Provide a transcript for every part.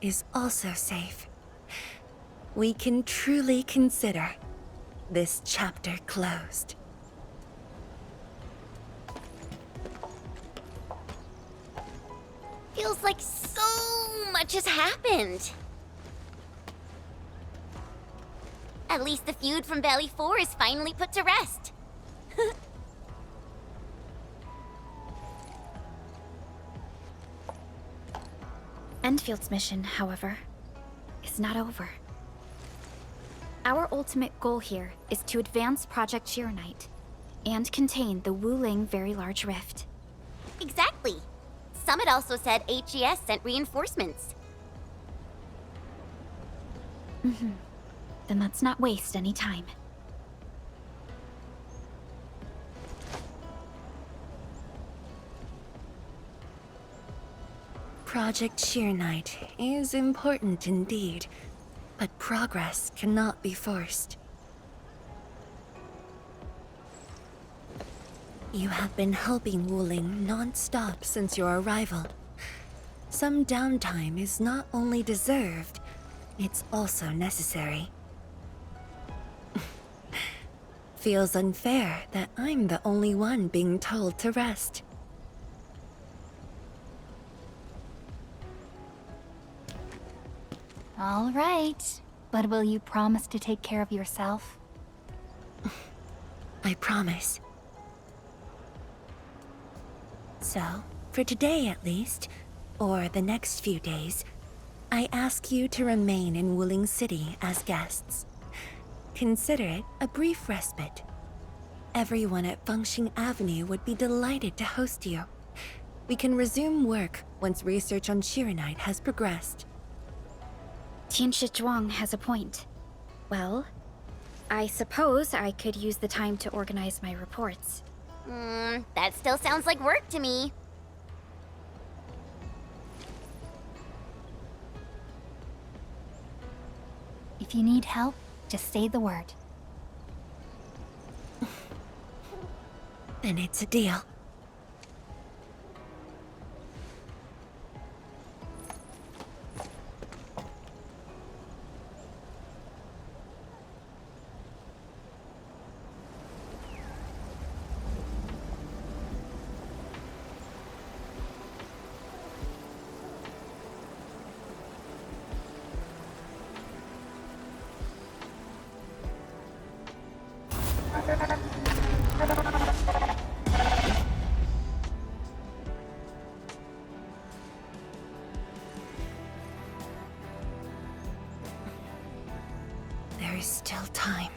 is also safe. We can truly consider this chapter closed. Feels like so much has happened. At least the feud from Valley 4 is finally put to rest. Endfield's mission, however, is not over. Our ultimate goal here is to advance Project Arknight and contain the Wuling Very Large Rift. Exactly. Summit also said HES sent reinforcements. Then let's not waste any time. Project Arknight is important indeed, but progress cannot be forced. You have been helping Wuling non-stop since your arrival. Some downtime is not only deserved, it's also necessary. Feels unfair that I'm the only one being told to rest. All right, but will you promise to take care of yourself? I promise. So, for today at least, or the next few days, I ask you to remain in Wuling City as guests. Consider it a brief respite. Everyone at Fengxing Avenue would be delighted to host you. We can resume work once research on Arknight has progressed. Tianshi Zhuang has a point. Well, I suppose I could use the time to organize my reports. That still sounds like work to me. If you need help, just say the word. Then it's a deal. There is still time.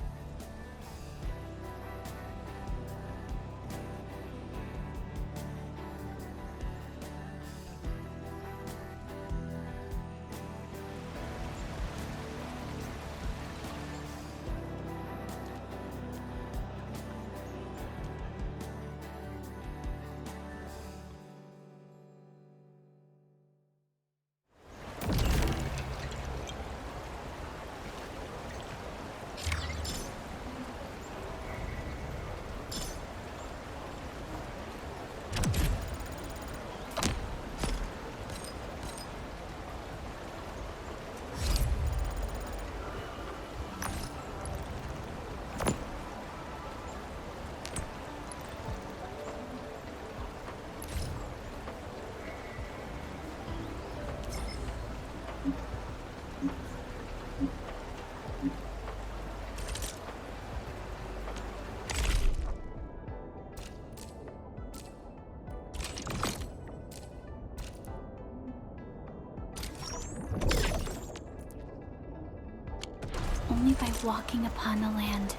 Only by walking upon the land.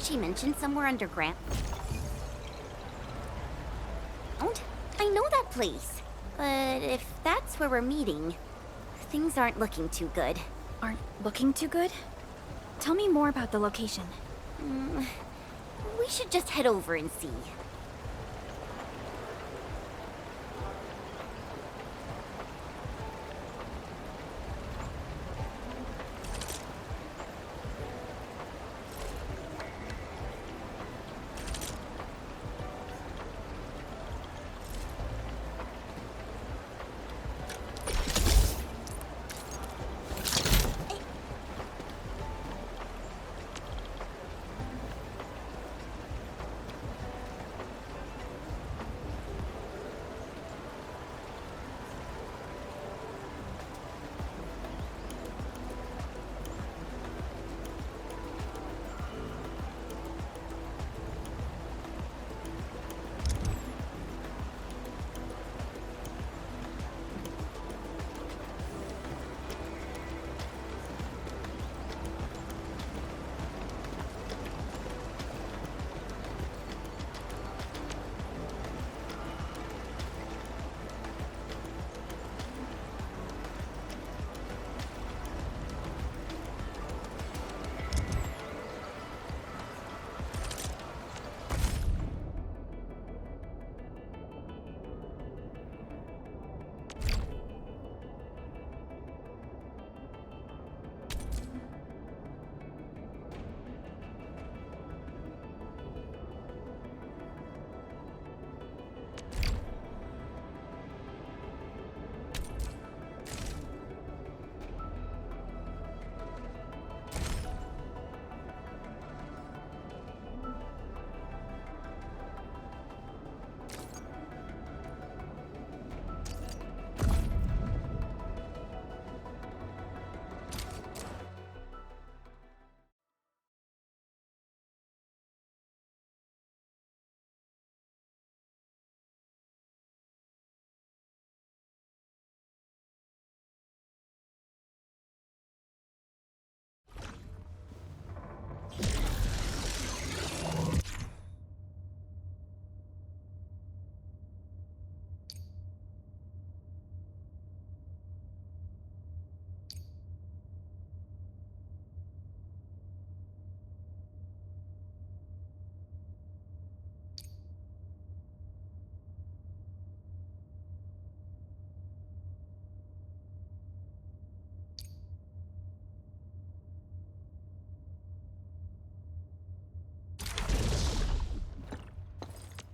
She mentioned somewhere underground. I know that place. But if that's where we're meeting, things aren't looking too good. Aren't looking too good? Tell me more about the location. We should just head over and see.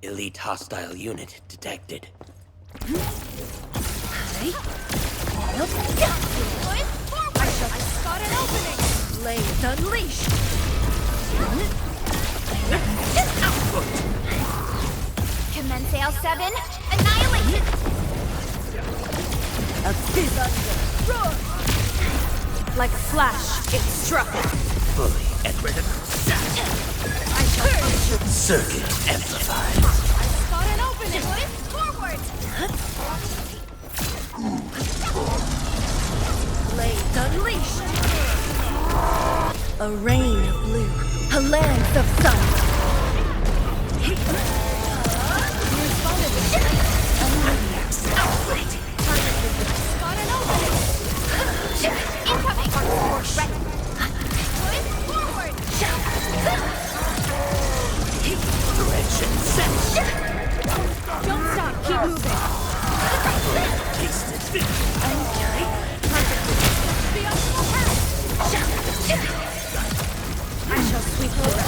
Elite hostile unit detected. I shall spot an opening! Blades unleashed! Commence AL7, annihilate! Roar! Like a flash, it struck. Fully and I shall function! circuit amplified. Spot an opening! Forward! Blades unleashed! A rain of blue. a lance of sun. Incoming! Ready. Push forward! Wrench and set. Don't stop, keep moving. Taste it. The optional path! I shall sweep over.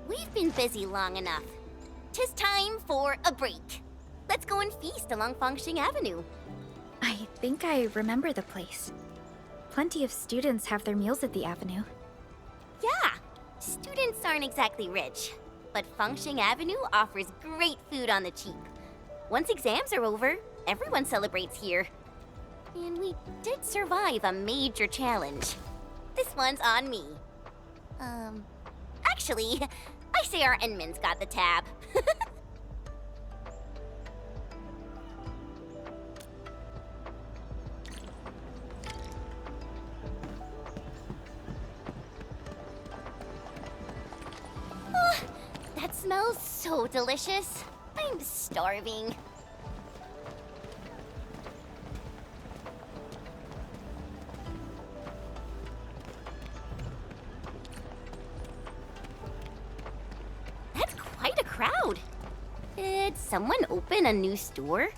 We've been busy long enough. 'Tis time for a break. Let's go and feast along Fangxing Avenue. I think I remember the place. Plenty of students have their meals at the avenue. Yeah, students aren't exactly rich, but Fangxing Avenue offers great food on the cheap. Once exams are over, everyone celebrates here. And we did survive a major challenge. This one's on me. Actually, I say our Enman's got the tab. Oh, that smells so delicious. I'm starving. That's quite a crowd. Did someone open a new store?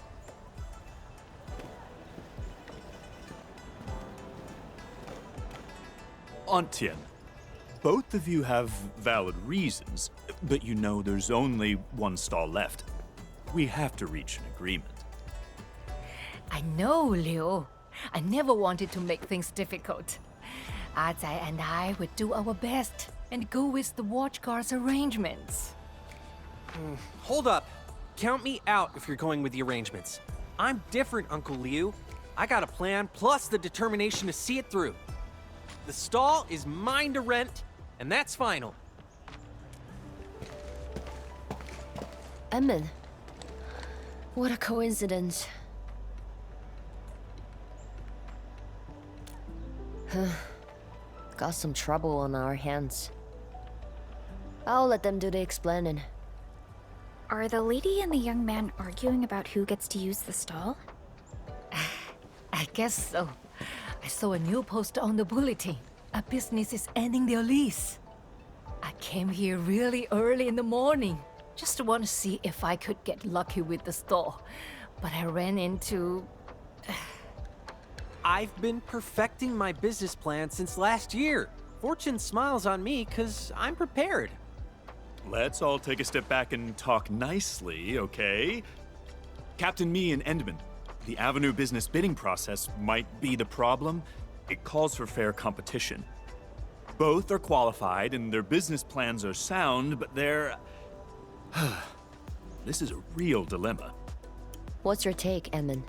Antien, both of you have valid reasons, but you know there's only one stall left. We have to reach an agreement. I know, Liu. I never wanted to make things difficult. Azai and I would do our best and go with the watch guard's arrangements. Hold up. Count me out if you're going with the arrangements. I'm different, Uncle Liu. I got a plan plus the determination to see it through. The stall is mine to rent, and that's final. Emman. What a coincidence. Got some trouble on our hands. I'll let them do the explaining. Are the lady and the young man arguing about who gets to use the stall? I guess so. I saw a new poster on the bulletin. A business is ending their lease. I came here really early in the morning, just to want to see if I could get lucky with the stall. But I ran into... I've been perfecting my business plan since last year. Fortune smiles on me because I'm prepared. Let's all take a step back and talk nicely, okay? Captain Me and Endman, the Avenue business bidding process might be the problem. It calls for fair competition. Both are qualified and their business plans are sound, but they're... This is a real dilemma. What's your take, Emman?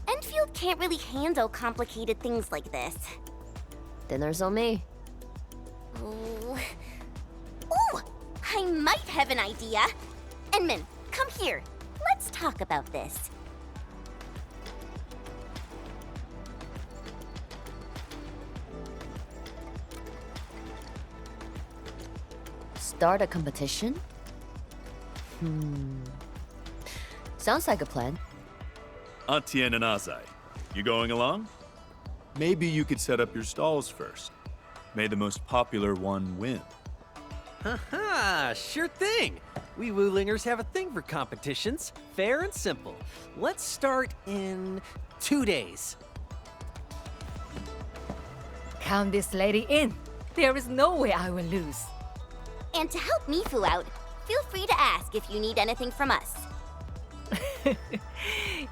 Endfield can't really handle complicated things like this. Dinner's on me. Ooh. Ooh! I might have an idea. Enman, come here. Let's talk about this. Start a competition? Sounds like a plan. Atienne and Azai, you going along? Maybe you could set up your stalls first. May the most popular one win. Haha, sure thing. We Wulingers have a thing for competitions. Fair and simple. Let's start in 2 days. Count this lady in. There is no way I will lose. And to help Mifu out, feel free to ask if you need anything from us.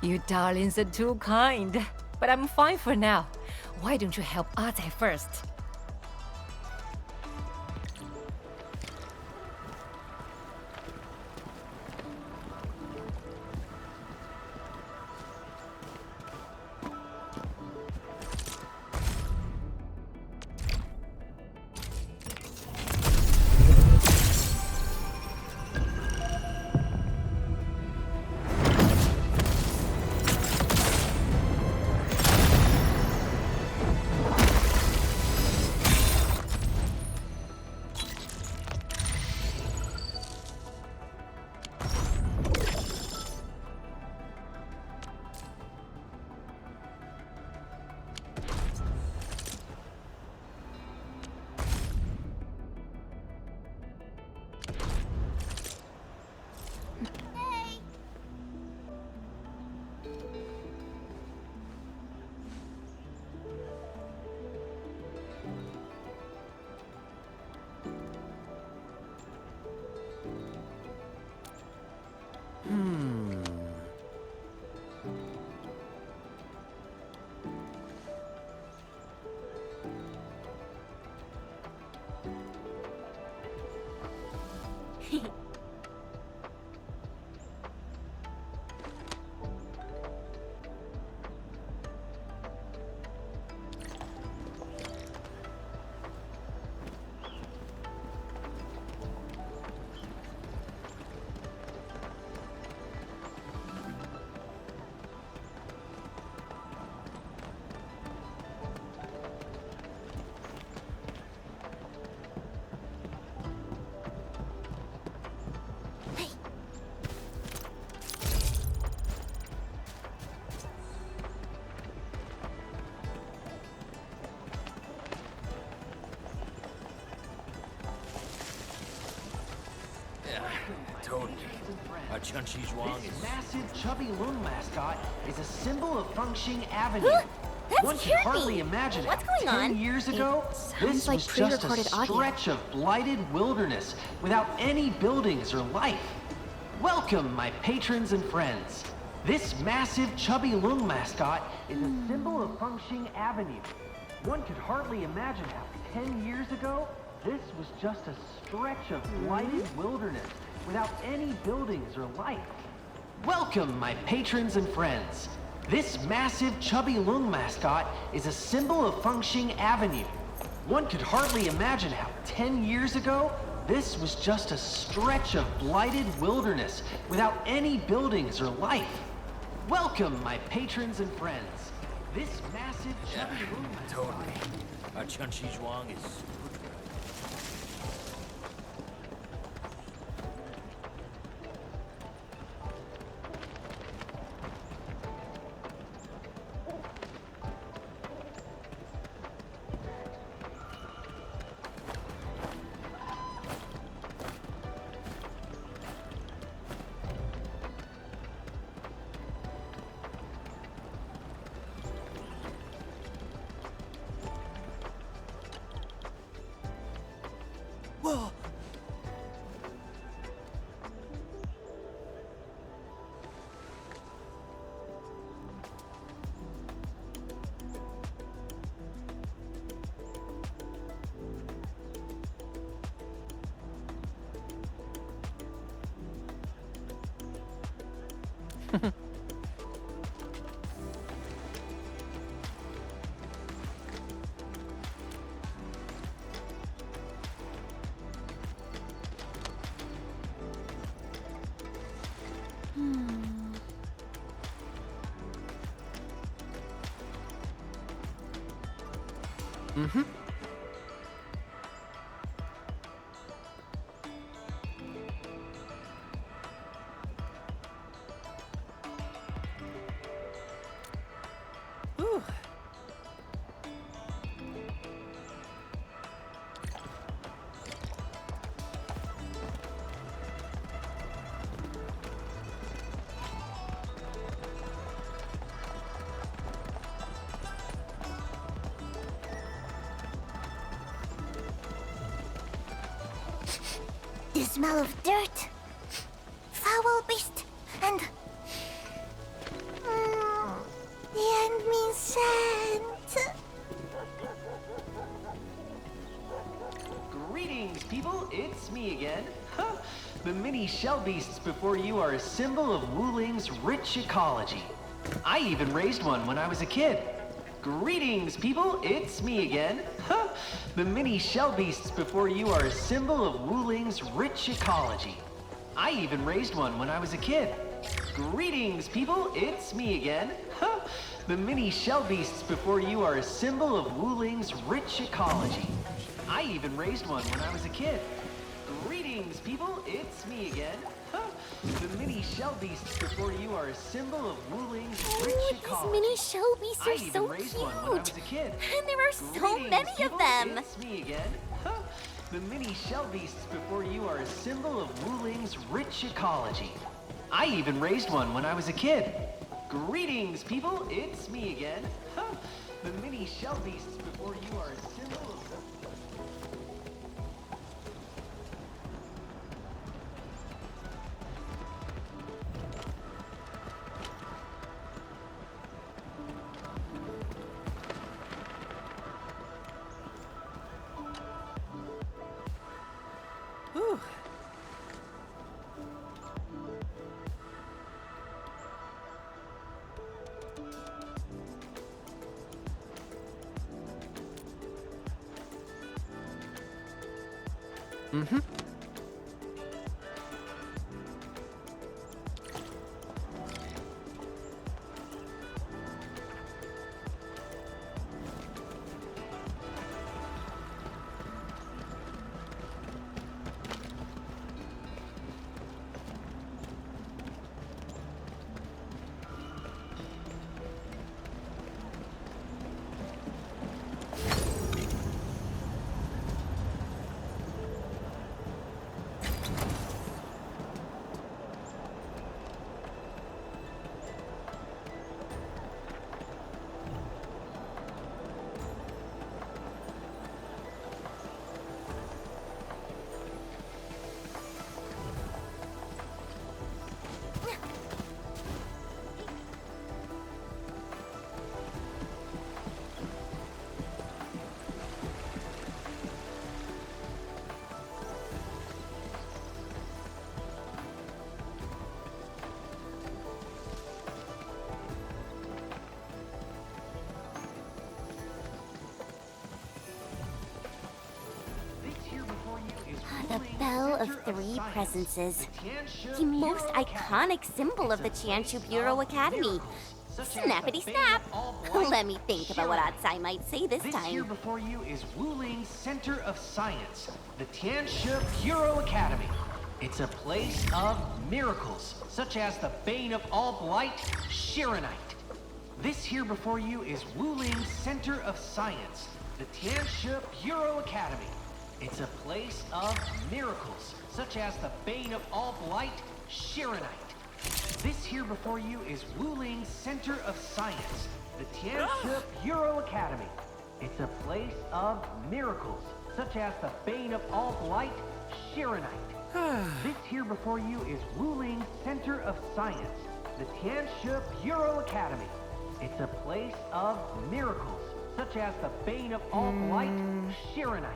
You darlings are too kind. But I'm fine for now. Why don't you help Azai first? Totally. Our Chun-Chi Zhuang This is... massive, chubby loon mascot is a symbol of Fengxing Avenue. That's One can Kirby. hardly imagine What's how going 10 on? years ago, sounds this like was just a pre-recorded audio. stretch of blighted wilderness without any buildings or life. Welcome, my patrons and friends. This massive, chubby loon mascot is a symbol of Fengxing Avenue. One could hardly imagine how 10 years ago, this was just a stretch of blighted wilderness without any buildings or life. Welcome, my patrons and friends. This massive, chubby loon mascot is a symbol of Fengxing Avenue. One could hardly imagine how 10 years ago, this was just a stretch of blighted wilderness without any buildings or life. Welcome, my patrons and friends. This massive, chubby loon mascot... Totally. Our Chun-Chi Zhuang is... Whoa! Mm-hmm. Whew. The smell of dirt, foul beast, and the enemy scent. Greetings, people. It's me again. The mini shell beasts before you are a symbol of Wuling's rich ecology. I even raised one when I was a kid. Greetings, people. It's me again. The mini shell beasts before you are a symbol of Wuling's rich ecology. I even raised one when I was a kid. Greetings, people. It's me again. The mini shell beasts before you are a symbol of Wuling's rich ecology. I even raised one when I was a kid. Greetings, people. It's me again. The mini shell beasts before you are a symbol of Wuling's rich ecology. These mini shell beasts I are even so raised one when I was a cute. kid. And there are so Greetings, many of people. them. It's me again. The mini shell beasts before you are a symbol of Wuling's rich ecology. I even raised one when I was a kid. Greetings, people. It's me again. The mini shell beasts before you are a symbol of... Whew. Mm-hmm. The Bell of Three Presences. The most iconic symbol of the Tianshu Bureau Academy. Snappity snap! Let me think about what odds I might say this This here time. before you is Wuling's Center of Science, the Tianshu Bureau Academy. It's a place of miracles, such as the bane of all blight, Shironite. This here before you is Wuling's Center of Science, the Tianshu Bureau Academy. It's a place of miracles, such as the bane of all blight, Shironite. This here before you is Wuling's Center of Science, the Tianshu Bureau Academy. It's a place of miracles, such as the bane of all blight, Shironite. This here before you is Wuling's Center of Science, the Tianshu Bureau Academy. It's a place of miracles, such as the bane of all blight, Shironite.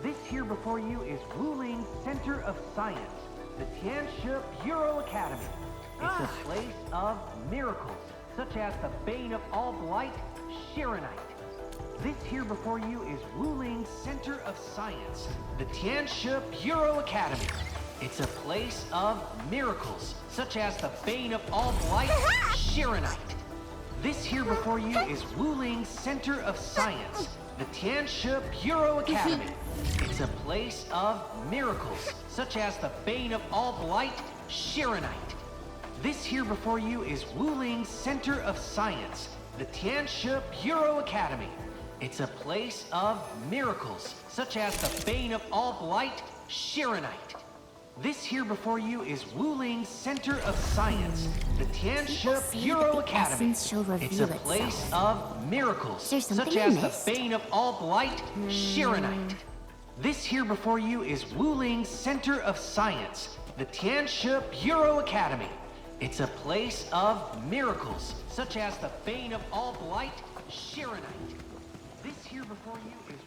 This here before you is Wuling's Center of Science, the Tianshu Bureau Academy. It's a place of miracles, such as the bane of all blight, Shironite. This here before you is Wuling's Center of Science, the Tianshu Bureau Academy. It's a place of miracles, such as the bane of all blight, Shironite. This here before you is Wuling Center of Science, the Tianshi Bureau Academy. It's a place of miracles, such as the bane of all blight, Shironite. This here before you is Wuling Center of Science, the Tianshi Bureau Academy. It's a place of miracles, such as the bane of all blight, Shironite. This here before you is Wuling Center of Science, the Tianshi Bureau Academy. It's a place of miracles, such as the bane of all blight, Shironite. This here before you is Wuling Center of Science, the Tianshi Bureau Academy. It's a place of miracles, such as the bane of all blight, Shironite. This here before you is...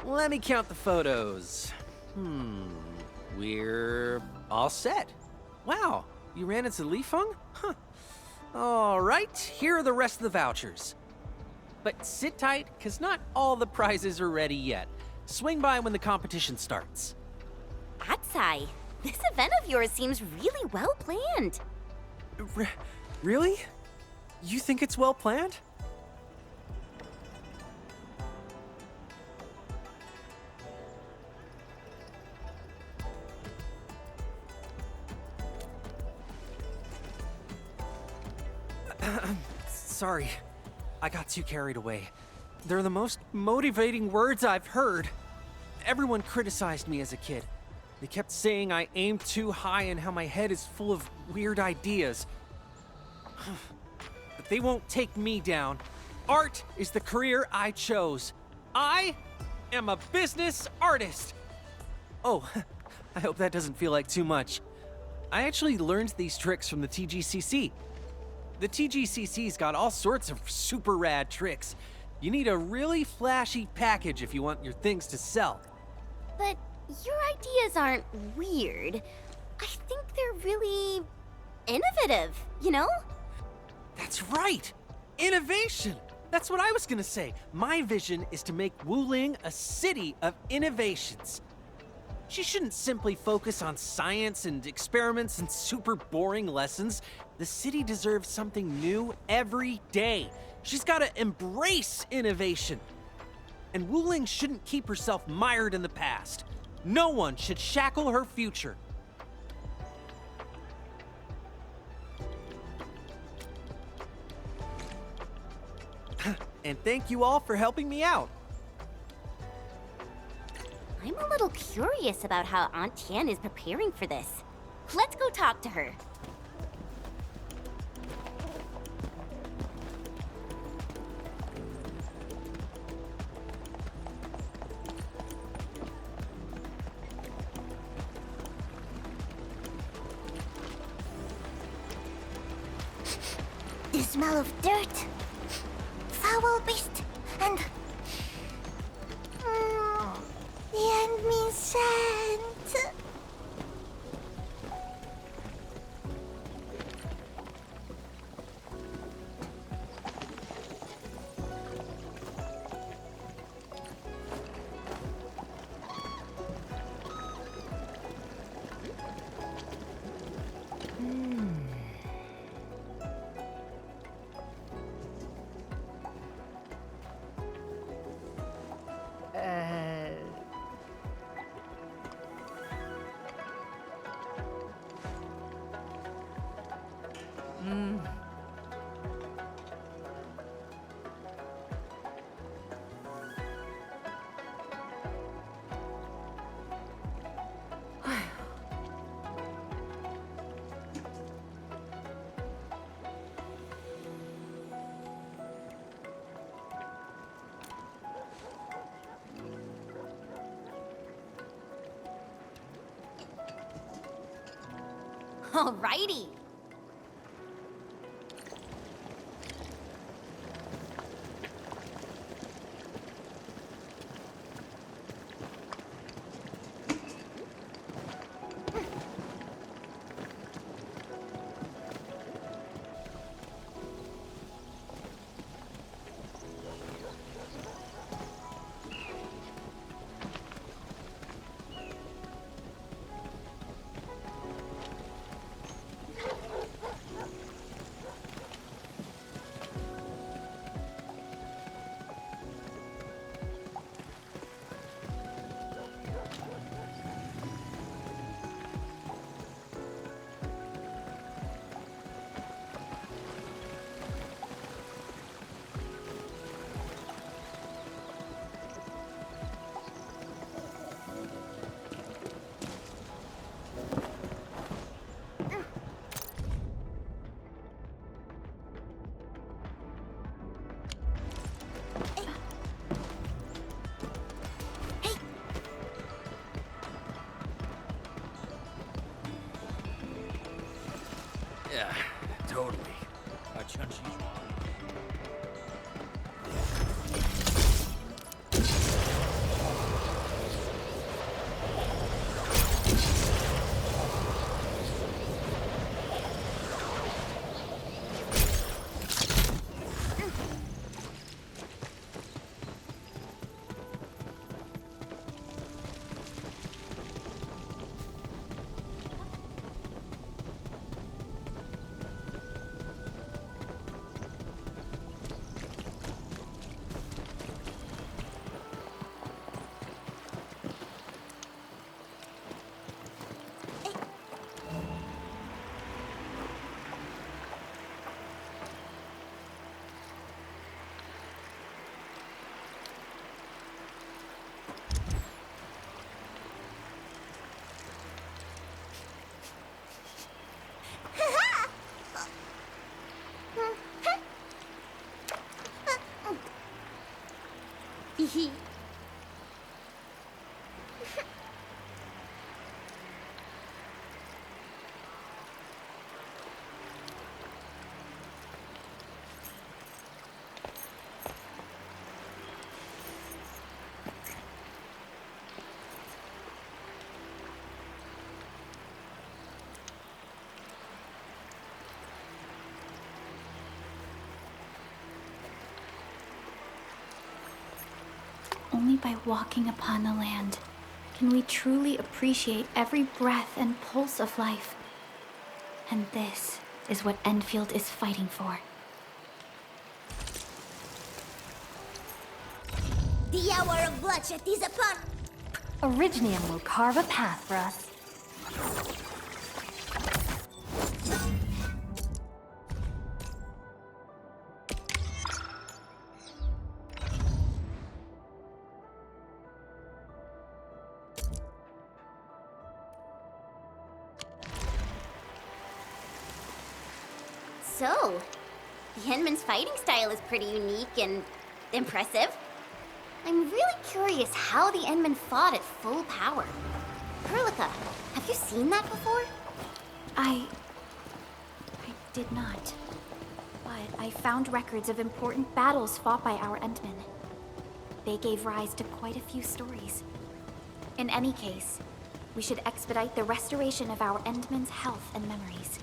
Let me count the photos. We're all set. Wow, you ran into Li Feng? Huh. All right, here are the rest of the vouchers. But sit tight, because not all the prizes are ready yet. Swing by when the competition starts. Atsai, this event of yours seems really well planned. Really? You think it's well planned? Sorry, I got too carried away. They're the most motivating words I've heard. Everyone criticized me as a kid. They kept saying I aimed too high and how my head is full of weird ideas. But they won't take me down. Art is the career I chose. I am a business artist. Oh, I hope that doesn't feel like too much. I actually learned these tricks from the TGCC. The TGCC's got all sorts of super rad tricks. You need a really flashy package if you want your things to sell. But your ideas aren't weird. I think they're really innovative, you know? That's right! Innovation! That's what I was gonna say. My vision is to make Wuling a city of innovations. She shouldn't simply focus on science and experiments and super boring lessons. The city deserves something new every day. She's gotta embrace innovation. And Wuling shouldn't keep herself mired in the past. No one should shackle her future. And thank you all for helping me out. I'm a little curious about how Aunt Tian is preparing for this. Let's go talk to her. The smell of dirt, foul beast, and the enemy scent. Alrighty. Yeah, totally. A Chunchi's wrong. Only by walking upon the land can we truly appreciate every breath and pulse of life. And this is what Endfield is fighting for. The hour of bloodshed is upon. Originium will carve a path for us. So, the Henman's fighting style is pretty unique and impressive. I'm really curious how the Endmen fought at full power. Perlica, have you seen that before? I did not. But I found records of important battles fought by our Endmen. They gave rise to quite a few stories. In any case, we should expedite the restoration of our Endmen's health and memories.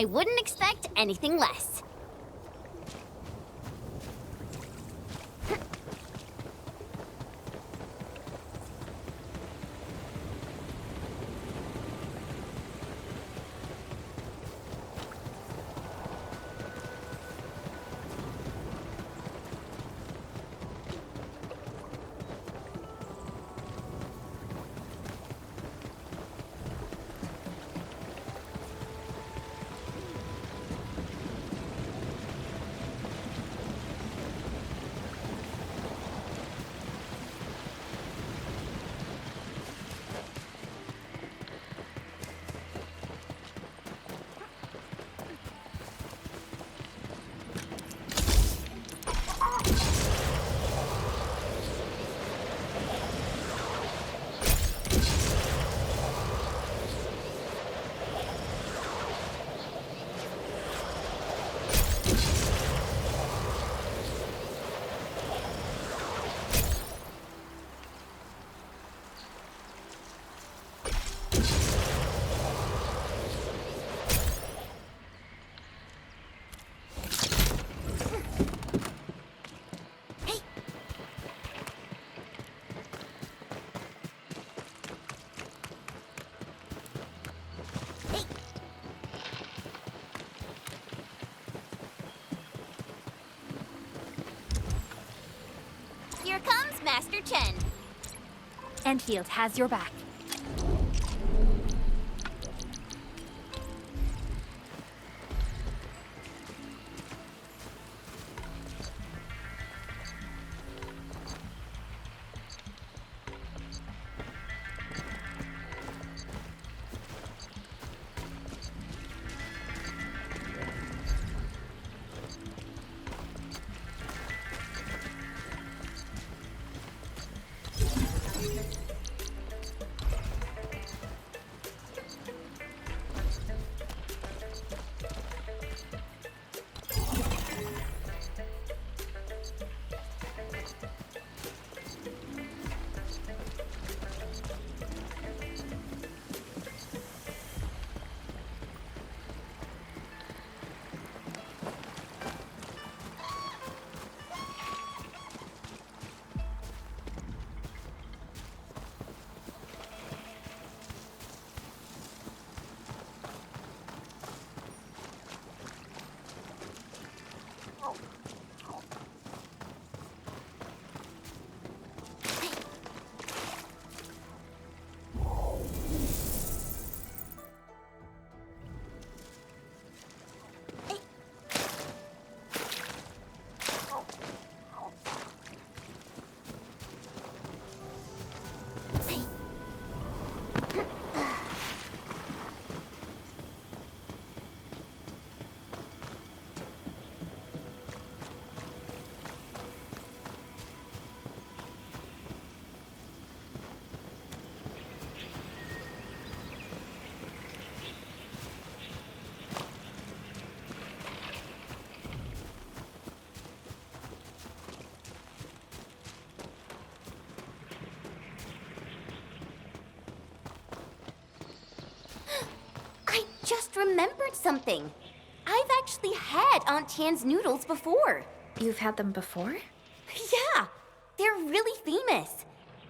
I wouldn't expect anything less. Here comes Master Chen. Endfield has your back. I just remembered something. I've actually had Aunt Tian's noodles before. You've had them before? Yeah, they're really famous.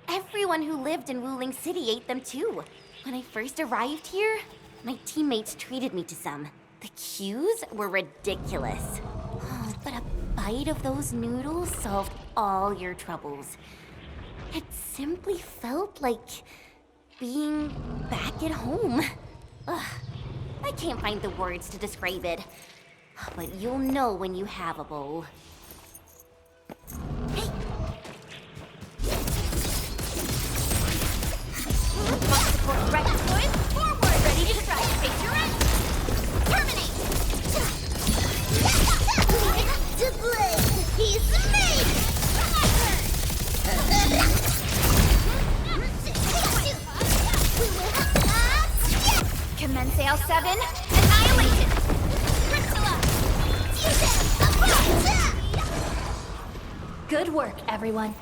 Everyone who lived in Wuling City ate them too. When I first arrived here, my teammates treated me to some. The queues were ridiculous. Oh, but a bite of those noodles solved all your troubles. It simply felt like being back at home. Ugh, I can't find the words to describe it. But you'll know when you have a bowl. Hey! Must support right foot forward, ready to try to face your end. Terminate! The blade is made! Commence AL7, annihilation! Good work, everyone.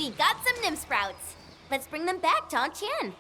We got some nymph sprouts. Let's bring them back to Aunt Chan.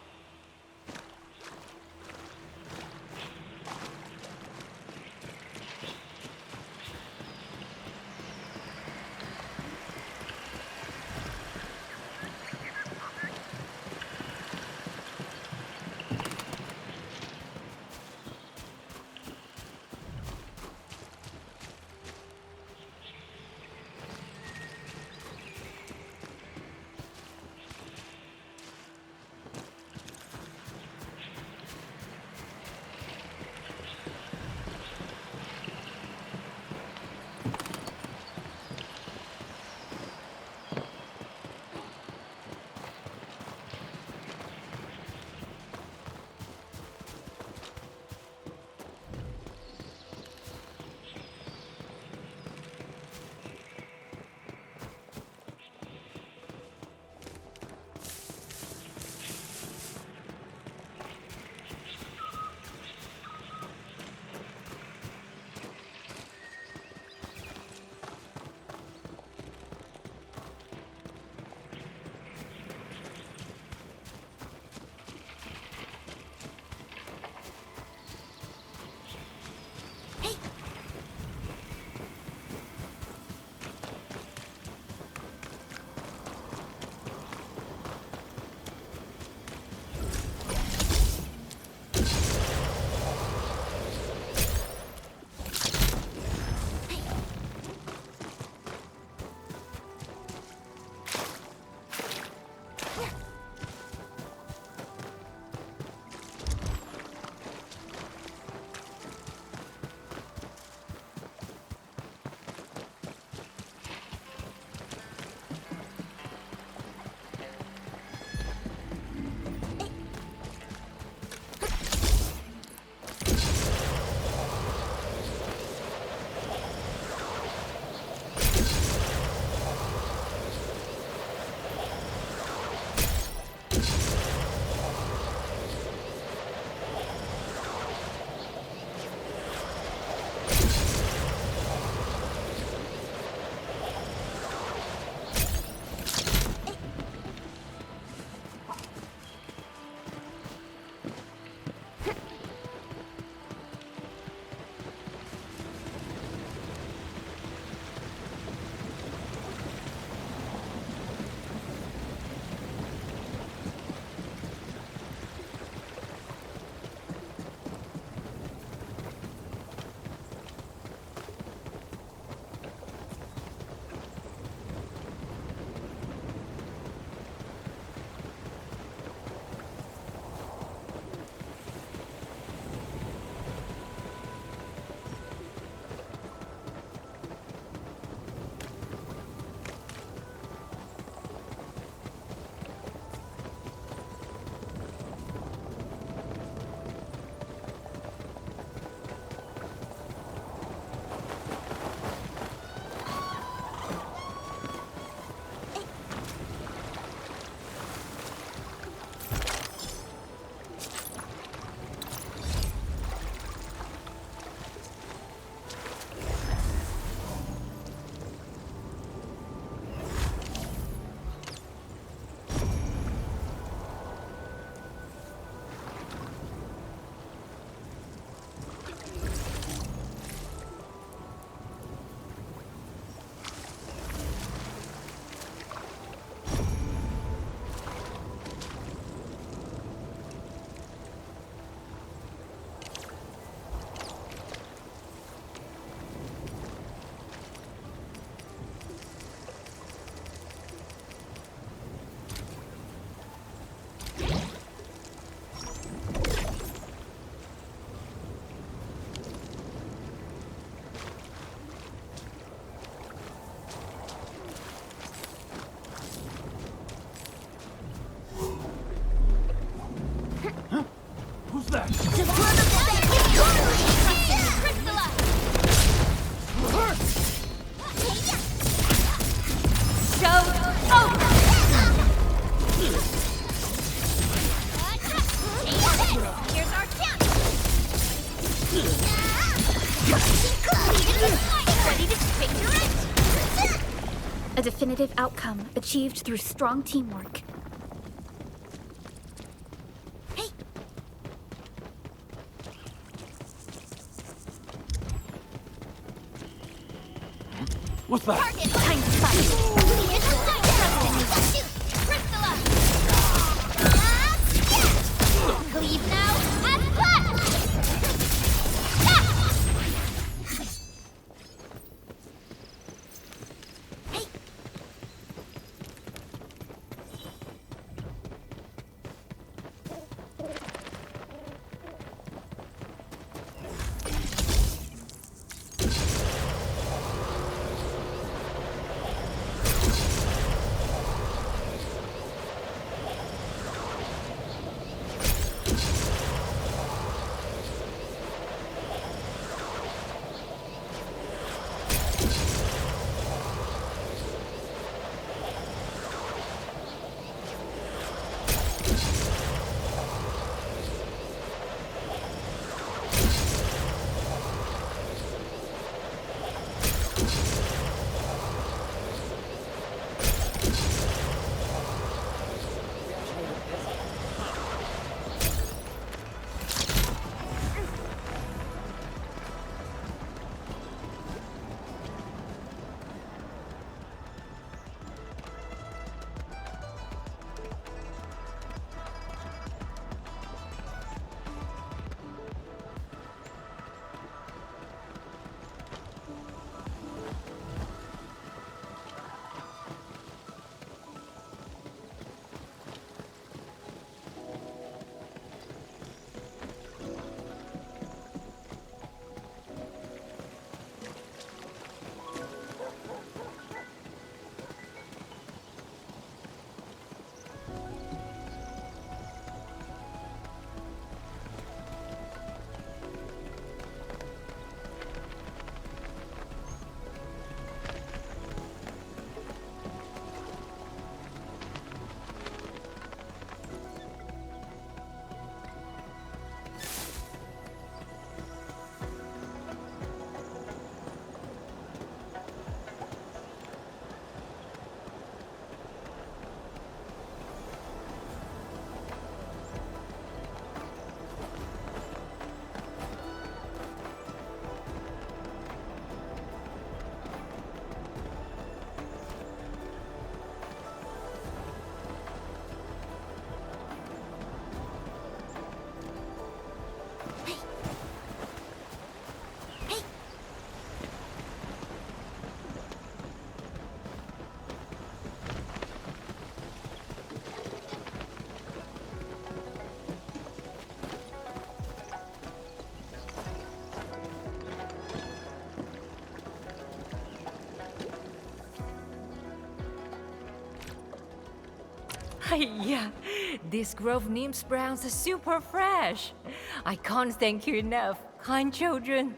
A definitive outcome achieved through strong teamwork. What's that? Target. Time to fight. Here's the light. Shoot. Crystalla. Yes. Cleave now and flash. Yeah, this Grove Neem Sprouts is super fresh. I can't thank you enough, kind children.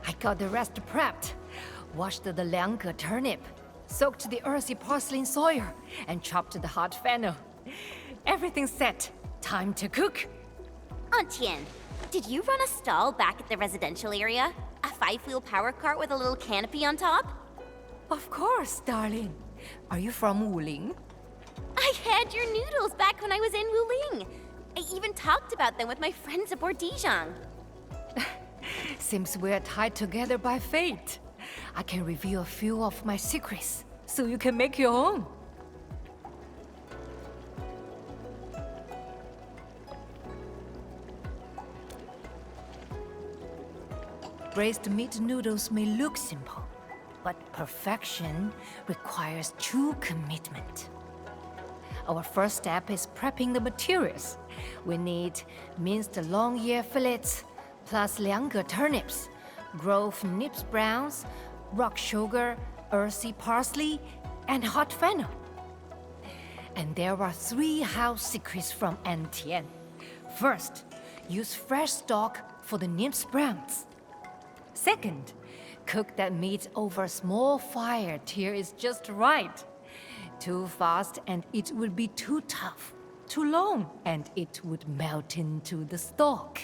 I got the rest prepped. Washed the liangge turnip, soaked the earthy parsley in soil, and chopped the hot fennel. Everything's set. Time to cook. Aunt Tian, did you run a stall back at the residential area? A 5-wheel power cart with a little canopy on top? Of course, darling. Are you from Wuling? I had your noodles back when I was in Wuling. I even talked about them with my friends aboard Dijon. Seems we're tied together by fate. I can reveal a few of my secrets, so you can make your own. Braised meat noodles may look simple, but perfection requires true commitment. Our first step is prepping the materials. We need minced long ear fillets, plus liangge turnips, Grove nips browns, rock sugar, earthy parsley, and hot fennel. And there are 3 house secrets from Aunt Tian. First, use fresh stock for the nips browns. Second, cook that meat over a small fire till it's just right. Too fast and it would be too tough. Too long and it would melt into the stock.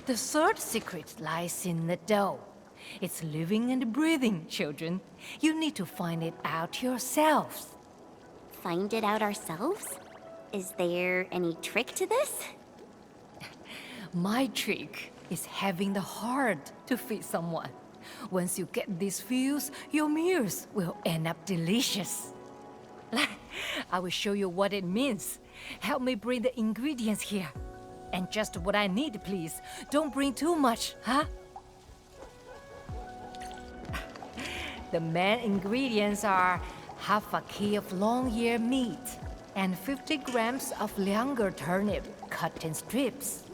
The third secret lies in the dough. It's living and breathing, children. You need to find it out yourselves. Find it out ourselves? Is there any trick to this? My trick is having the heart to feed someone. Once you get these feels, your meals will end up delicious. I will show you what it means. Help me bring the ingredients here. And just what I need, please. Don't bring too much, huh? The main ingredients are half a key of long-ear meat and 50 grams of lianger turnip cut in strips.